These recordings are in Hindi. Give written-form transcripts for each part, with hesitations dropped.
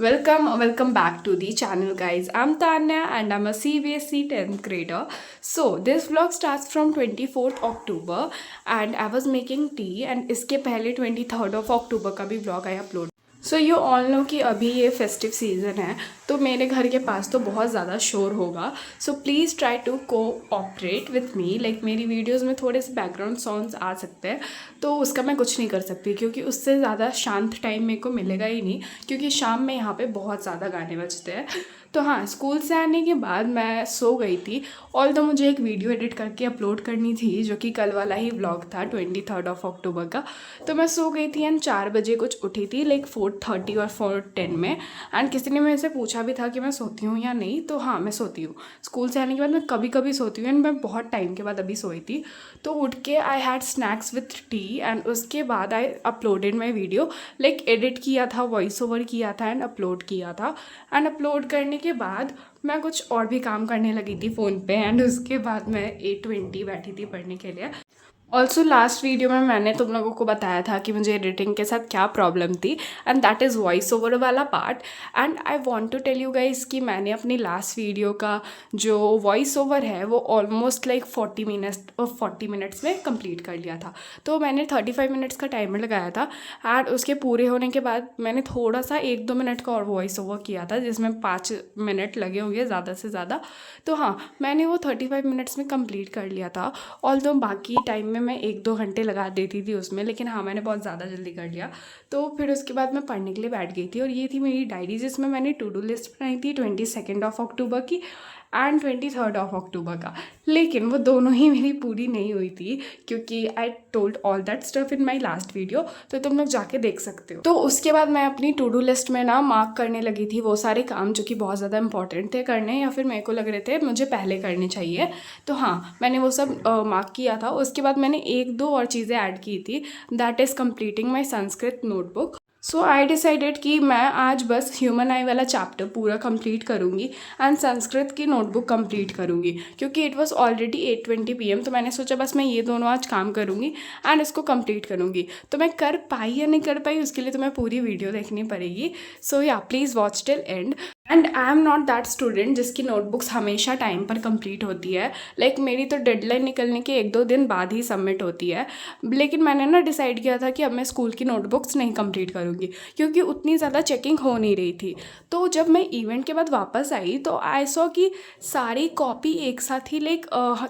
Welcome back to the channel, guys. I'm Tanya and I'm a CBSE 10th grader. So this vlog starts from 24th October and I was making tea and इसके पहले 23rd of October का भी vlog I upload. So you all know कि अभी ये फेस्टिव सीज़न है तो मेरे घर के पास तो बहुत ज़्यादा शोर होगा. So please try to cooperate with me. Like मेरी वीडियोस में थोड़े से बैकग्राउंड साउंड्स आ सकते हैं तो उसका मैं कुछ नहीं कर सकती क्योंकि उससे ज़्यादा शांत टाइम मेरे को मिलेगा ही नहीं क्योंकि शाम में यहाँ पे बहुत ज़्यादा गाने बजते हैं. तो हाँ, स्कूल से आने के बाद मैं सो गई थी. ऑल्दो मुझे एक वीडियो एडिट करके अपलोड करनी थी जो कि कल वाला ही व्लॉग था 23rd of October का. तो मैं सो गई थी एंड 4 बजे कुछ उठी थी, लाइक 4:30 और 4:10 में. एंड किसी ने मेरे से पूछा भी था कि मैं सोती हूँ या नहीं. तो हाँ, मैं सोती हूँ. स्कूल से आने के बाद मैं कभी कभी सोती हूँ एंड मैं बहुत टाइम के बाद अभी सोई थी. तो उठ के I had snacks with T and उसके बाद I uploaded my video. Like edit किया था, वॉइस ओवर किया था एंड अपलोड किया था. एंड अपलोड करने के बाद मैं कुछ और भी काम करने लगी थी फ़ोन पे एंड उसके बाद मैं 8:20 बैठी थी पढ़ने के लिए. ऑल्सो लास्ट वीडियो में मैंने तुम लोगों को बताया था कि मुझे एडिटिंग के साथ क्या प्रॉब्लम थी and that is voice over वाला part. And I want to tell you guys कि मैंने अपनी लास्ट वीडियो का जो वॉइस ओवर है वो ऑलमोस्ट लाइक 40 मिनट्स में कंप्लीट कर लिया था. तो मैंने 35 मिनट्स का टाइमर लगाया था एंड उसके पूरे होने के बाद मैंने थोड़ा सा 1-2 मिनट का और वॉइस ओवर किया था जिसमें 5 मिनट लगे होंगे ज़्यादा से ज़्यादा. तो हाँ, मैंने वो 35 मिनट्स में कंप्लीट कर लिया था. ऑल्दो बाकी टाइम में मैं 1-2 घंटे लगा देती थी उसमें, लेकिन हाँ, मैंने बहुत ज़्यादा जल्दी कर लिया. तो फिर उसके बाद मैं पढ़ने के लिए बैठ गई थी और ये थी मेरी डायरी जिसमें मैंने टू डू लिस्ट बनाई थी 22nd of October की एंड 23rd of October का. लेकिन वो दोनों ही मेरी पूरी नहीं हुई थी क्योंकि I told all that stuff in my last video. तो तुम लोग जाके देख सकते हो. तो उसके बाद मैं अपनी टू डू लिस्ट में ना मार्क करने लगी थी वो सारे काम जो कि बहुत ज़्यादा इंपॉर्टेंट थे करने या फिर मेरे को लग रहे थे मुझे पहले करने चाहिए. तो हाँ, मैंने वो सब मार्क किया था. उसके बाद मैंने 1-2 और चीज़ें ऐड की थी. That is completing my Sanskrit notebook. So I decided कि मैं आज बस ह्यूमन आई वाला चैप्टर पूरा कंप्लीट करूँगी एंड संस्कृत की नोटबुक कंप्लीट करूँगी क्योंकि इट वाज ऑलरेडी 8:20 PM. तो मैंने सोचा बस मैं ये दोनों आज काम करूँगी एंड इसको कंप्लीट करूँगी. तो मैं कर पाई या नहीं कर पाई उसके लिए तुम्हें पूरी वीडियो देखनी पड़ेगी. सो या, please watch till and. And I am not that student जिसकी नोटबुक्स हमेशा टाइम पर कंप्लीट होती है. लाइक मेरी तो डेडलाइन निकलने के 1-2 दिन बाद ही सबमिट होती है. लेकिन मैंने ना डिसाइड किया था कि अब मैं स्कूल की नोटबुक्स नहीं कंप्लीट करूँगी क्योंकि उतनी ज़्यादा चेकिंग हो नहीं रही थी. तो जब मैं इवेंट के बाद वापस आई तो आई सॉ कि सारी कॉपी एक साथ ही लाइक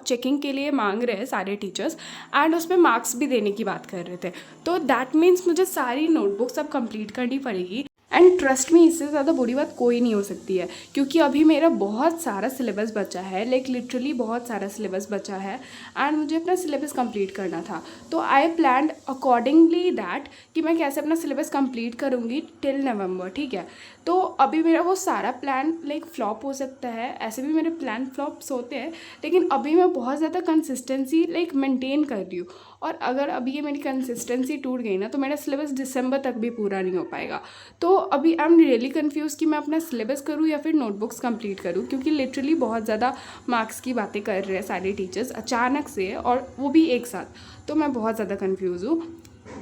चेकिंग के लिए मांग रहे हैं सारे टीचर्स एंड उसमें मार्क्स भी देने की बात कर रहे थे. तो दैट मीन्स मुझे सारी नोटबुक्स अब कंप्लीट करनी पड़ेगी. एंड ट्रस्ट में इससे ज़्यादा बुरी बात कोई नहीं हो सकती है क्योंकि अभी मेरा बहुत सारा सिलेबस बचा है. लाइक लिटरली बहुत सारा सिलेबस बचा है एंड मुझे अपना सिलेबस कंप्लीट करना था. तो आई प्लान्ड अकॉर्डिंगली दैट कि मैं कैसे अपना सिलेबस कंप्लीट करूँगी टिल नवंबर. ठीक है, तो अभी मेरा वो सारा प्लान लाइक फ्लॉप हो सकता है. ऐसे भी मेरे प्लान फ्लॉप्स होते हैं लेकिन अभी मैं बहुत ज़्यादा कंसिस्टेंसी लाइक मेंटेन कर रही हूँ. और अगर अभी ये मेरी कंसिस्टेंसी टूट गई ना तो मेरा सिलेबस दिसंबर तक भी पूरा नहीं हो पाएगा. तो अभी आई एम रियली कन्फ्यूज़ कि मैं अपना सिलेबस करूँ या फिर नोटबुक्स कंप्लीट करूँ क्योंकि लिटरली बहुत ज़्यादा मार्क्स की बातें कर रहे हैं सारे टीचर्स अचानक से और वो भी एक साथ. तो मैं बहुत ज़्यादा कन्फ्यूज़ हूँ.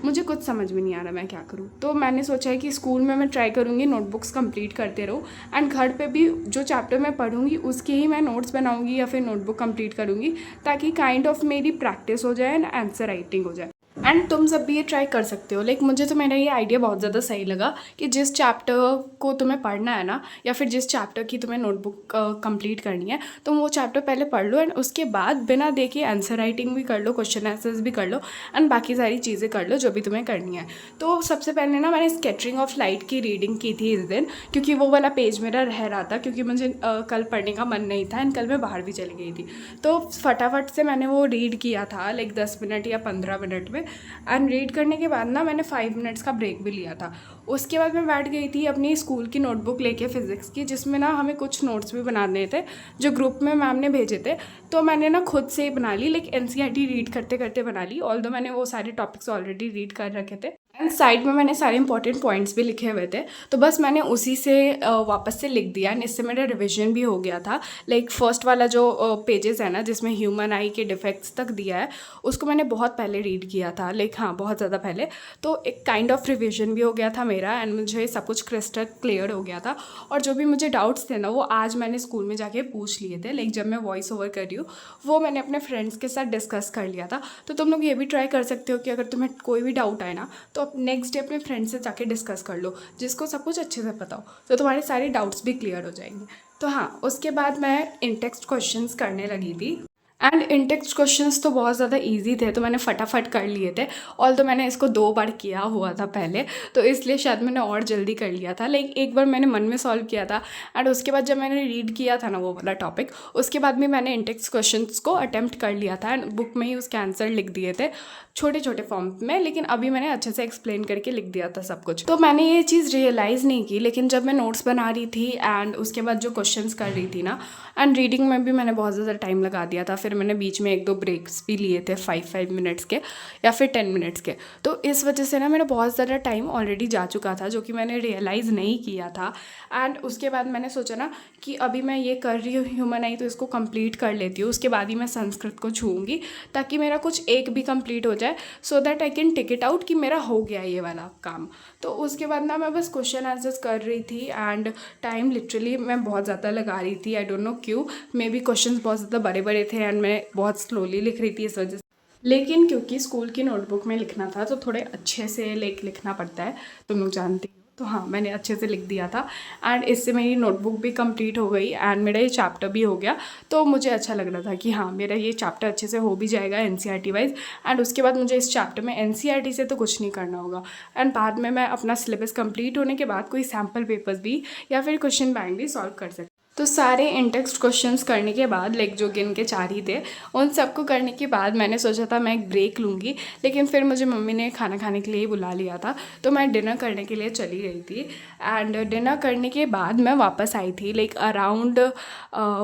मुझे कुछ समझ में नहीं आ रहा मैं क्या करूँ. तो मैंने सोचा है कि स्कूल में मैं ट्राई करूँगी नोटबुक्स कंप्लीट करते रहूँ एंड घर पे भी जो चैप्टर मैं पढ़ूँगी उसके ही मैं नोट्स बनाऊँगी या फिर नोटबुक कंप्लीट करूँगी ताकि काइंड ऑफ मेरी प्रैक्टिस हो जाए एंड आंसर राइटिंग हो जाए. एंड तुम सब भी ये ट्राई कर सकते हो. लाइक मुझे तो मेरा ये आइडिया बहुत ज़्यादा सही लगा कि जिस चैप्टर को तुम्हें पढ़ना है ना या फिर जिस चैप्टर की तुम्हें नोटबुक कंप्लीट करनी है तुम वो चैप्टर पहले पढ़ लो एंड उसके बाद बिना देखे आंसर राइटिंग भी कर लो, क्वेश्चन आंसर्स भी कर लो एंड बाकी सारी चीज़ें कर लो जो भी तुम्हें करनी है. तो सबसे पहले ना मैंने स्केटरिंग ऑफ लाइट की रीडिंग की थी इस दिन क्योंकि वो वाला पेज मेरा रह रहा था क्योंकि मुझे कल पढ़ने का मन नहीं था एंड कल मैं बाहर भी चली गई थी. तो फटाफट से मैंने वो रीड किया था लाइक 10 मिनट या 15 मिनट में. एंड रीड करने के बाद ना मैंने 5 मिनट्स का ब्रेक भी लिया था. उसके बाद मैं बैठ गई थी अपनी स्कूल की नोटबुक लेके फिज़िक्स की जिसमें ना हमें कुछ नोट्स भी बनाने थे जो ग्रुप में मैम ने भेजे थे. तो मैंने ना खुद से ही बना ली, लाइक NCERT रीड करते करते बना ली. ऑल्दो मैंने वो सारे टॉपिक्स ऑलरेडी रीड कर रखे थे. एंड साइड में मैंने सारे इंपॉर्टेंट पॉइंट्स भी लिखे हुए थे, तो बस मैंने उसी से वापस से लिख दिया एंड इससे मेरा रिवीजन भी हो गया था। लाइक फर्स्ट वाला जो पेजेस है ना जिसमें ह्यूमन आई के डिफेक्ट्स तक दिया है, उसको मैंने बहुत पहले रीड किया था, लाइक हाँ बहुत ज़्यादा पहले। तो एक काइंड ऑफ रिविजन भी हो गया था मेरा एंड मुझे सब कुछ क्रिस्टल क्लियर हो गया था। और जो भी मुझे डाउट्स थे ना वो आज मैंने स्कूल में जाके पूछ लिए थे, लाइक जब मैं वॉइस ओवर कर रही हूँ वो मैंने अपने फ्रेंड्स के साथ डिस्कस कर लिया था। तो तुम लोग ये भी ट्राई कर सकते हो कि अगर तुम्हें कोई भी डाउट आए ना तो नेक्स्ट डे अपने फ्रेंड से जाके डिस्कस कर लो, जिसको सब कुछ अच्छे से पता हो, तो तुम्हारे सारे डाउट्स भी क्लियर हो जाएंगे। तो हाँ, उसके बाद मैं इन टेक्स्ट क्वेश्चंस करने लगी थी एंड इन टेक्स्ट क्वेश्चंस तो बहुत ज़्यादा इजी थे, तो मैंने फटाफट कर लिए थे। ऑल तो मैंने इसको 2 बार किया हुआ था पहले, तो इसलिए शायद मैंने और जल्दी कर लिया था। लाइक एक बार मैंने मन में सॉल्व किया था एंड उसके बाद जब मैंने रीड किया था ना वो वाला टॉपिक, उसके बाद भी मैंने इन टेक्स्ट क्वेश्चंस को अटैम्प्ट कर लिया था एंड बुक में ही उसके आंसर लिख दिए थे छोटे छोटे फॉर्म में। लेकिन अभी मैंने अच्छे से एक्सप्लेन करके लिख दिया था सब कुछ। तो मैंने ये चीज़ रियलाइज़ नहीं की, लेकिन जब मैं नोट्स बना रही थी एंड उसके बाद जो क्वेश्चंस कर रही थी ना, एंड रीडिंग में भी मैंने बहुत ज़्यादा टाइम लगा दिया था। फिर मैंने बीच में 1-2 ब्रेक्स भी लिए थे 5 मिनट्स के या फिर 10 मिनट्स के। तो इस वजह से ना मेरा बहुत ज़्यादा टाइम ऑलरेडी जा चुका था, जो कि मैंने रियलाइज़ नहीं किया था। एंड उसके बाद मैंने सोचा ना कि अभी मैं ये कर रही हूँ ह्यूमन आई, तो इसको कंप्लीट कर लेती हूँ, उसके बाद ही मैं संस्कृत को छूँगी, ताकि मेरा कुछ एक भी कंप्लीट हो जाए, so that I can take it out कि मेरा हो गया ये वाला काम। तो उसके बाद ना मैं बस क्वेश्चन आंसर्स कर रही थी एंड टाइम लिटरली मैं बहुत ज़्यादा लगा रही थी। आई डोंट नो क्यों, मे बी क्वेश्चंस बहुत ज़्यादा बड़े बड़े थे एंड मैं बहुत स्लोली लिख रही थी इस वजह से। लेकिन क्योंकि स्कूल की नोटबुक में लिखना था तो थोड़े अच्छे से लिखना पड़ता है, तुम लोग जानती हो। तो हाँ, मैंने अच्छे से लिख दिया था एंड इससे मेरी नोटबुक भी कंप्लीट हो गई एंड मेरा ये चैप्टर भी हो गया। तो मुझे अच्छा लग रहा था कि हाँ मेरा ये चैप्टर अच्छे से हो भी जाएगा एनसीईआरटी वाइज। एंड उसके बाद मुझे इस चैप्टर में एनसीईआरटी से तो कुछ नहीं करना होगा एंड बाद में मैं अपना सिलेबस कंप्लीट होने के बाद कोई सैम्पल पेपर्स भी या फिर क्वेश्चन बैंक भी सॉल्व कर सकती। तो सारे इन टेक्स्ट क्वेश्चंस करने के बाद, लाइक जो गिन के 4 ही थे, उन सबको करने के बाद मैंने सोचा था मैं एक ब्रेक लूँगी, लेकिन फिर मुझे मम्मी ने खाना खाने के लिए ही बुला लिया था, तो मैं डिनर करने के लिए चली गई थी। एंड डिनर करने के बाद मैं वापस आई थी, लाइक अराउंड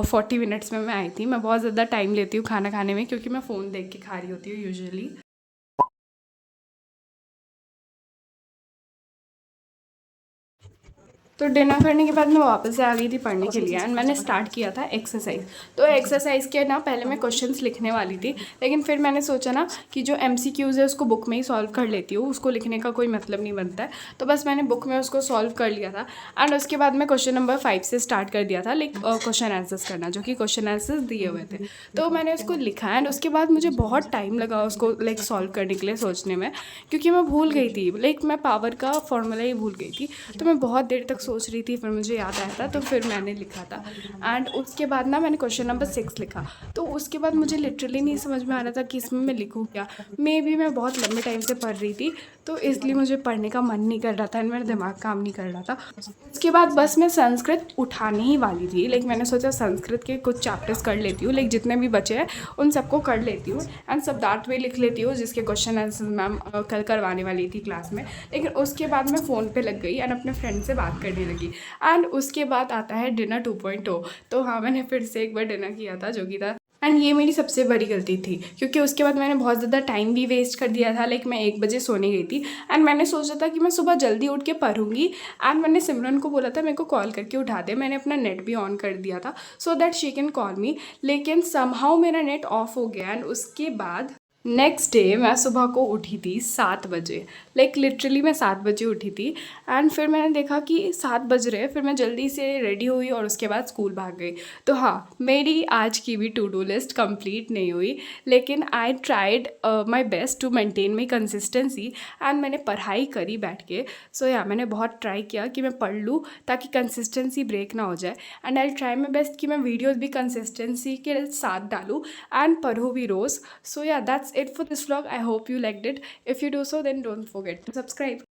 40 मिनट्स में मैं आई थी। मैं बहुत ज़्यादा टाइम लेती हूँ खाना खाने में, क्योंकि मैं फ़ोन देख के खा रही होती हूँ यूजुअली। तो डिनर करने के बाद मैं वापस से आ गई थी पढ़ने के लिए एंड मैंने स्टार्ट किया था एक्सरसाइज। तो एक्सरसाइज के ना पहले मैं क्वेश्चंस लिखने वाली थी, लेकिन फिर मैंने सोचा ना कि जो एमसीक्यूज़ है उसको बुक में ही सॉल्व कर लेती हूँ, उसको लिखने का कोई मतलब नहीं बनता है। तो बस मैंने बुक में उसको सॉल्व कर लिया था एंड उसके बाद मैं क्वेश्चन नंबर 5 से स्टार्ट कर दिया था, लाइक क्वेश्चन आंसर्स करना, जो कि क्वेश्चन आंसर्स दिए हुए थे। तो मैंने उसको लिखा एंड उसके बाद मुझे बहुत टाइम लगा उसको लाइक सॉल्व करने के लिए सोचने में, क्योंकि मैं भूल गई थी, लाइक मैं पावर का फॉर्मूला ही भूल गई थी। तो मैं बहुत देर तक सोच रही थी, फिर मुझे याद आया था तो फिर मैंने लिखा था। एंड उसके बाद ना मैंने क्वेश्चन नंबर 6 लिखा। तो उसके बाद मुझे लिटरली नहीं समझ में आ रहा था कि इसमें मैं लिखूँ क्या। मे बी मैं बहुत लंबे टाइम से पढ़ रही थी, तो इसलिए मुझे पढ़ने का मन नहीं कर रहा था एंड मेरा दिमाग काम नहीं कर रहा था। उसके बाद बस मैं संस्कृत उठाने ही वाली थी, लाइक मैंने सोचा संस्कृत के कुछ चैप्टर्स कर लेती हूँ, लाइक जितने भी बचे हैं उन सबको कर लेती हूँ एंड शब्दार्थ भी लिख लेती हूँ, जिसके क्वेश्चन आंसर मैम कल करवाने वाली थी क्लास में। लेकिन उसके बाद मैं फ़ोन पे लग गई एंड अपने फ्रेंड से बात करने लगी। एंड उसके बाद आता है डिनर 2.0। तो हाँ, मैंने फिर से एक बार डिनर किया था, जो कि था, एंड ये मेरी सबसे बड़ी गलती थी, क्योंकि उसके बाद मैंने बहुत ज़्यादा टाइम भी वेस्ट कर दिया था। लाइक मैं 1 बजे सोने गई थी एंड मैंने सोचा था कि मैं सुबह जल्दी उठ के पढ़ूंगी एंड मैंने सिमरन को बोला था मेरे को कॉल करके उठा दे। मैंने अपना नेट भी ऑन कर दिया था so that she can call मी, लेकिन समहाउ मेरा नेट ऑफ हो गया एंड उसके बाद नेक्स्ट डे मैं सुबह को उठी थी 7 बजे, लाइक लिटरली मैं 7 बजे उठी थी। एंड फिर मैंने देखा कि 7 बज रहे, फिर मैं जल्दी से रेडी हुई और उसके बाद स्कूल भाग गई। तो हाँ, मेरी आज की भी टू डू लिस्ट कंप्लीट नहीं हुई, लेकिन I tried my best to maintain my consistency and मैंने पढ़ाई करी बैठ के। सो या मैंने बहुत ट्राई किया कि मैं पढ़ लूँ ताकि कंसिस्टेंसी ब्रेक ना हो जाए, and I try my best कि मैं वीडियोज़ भी कंसिस्टेंसी के साथ डालूँ एंड पढ़ूँ भी रोज़। सो या that's it for this vlog. I hope you liked it. If you do so, then don't forget to subscribe.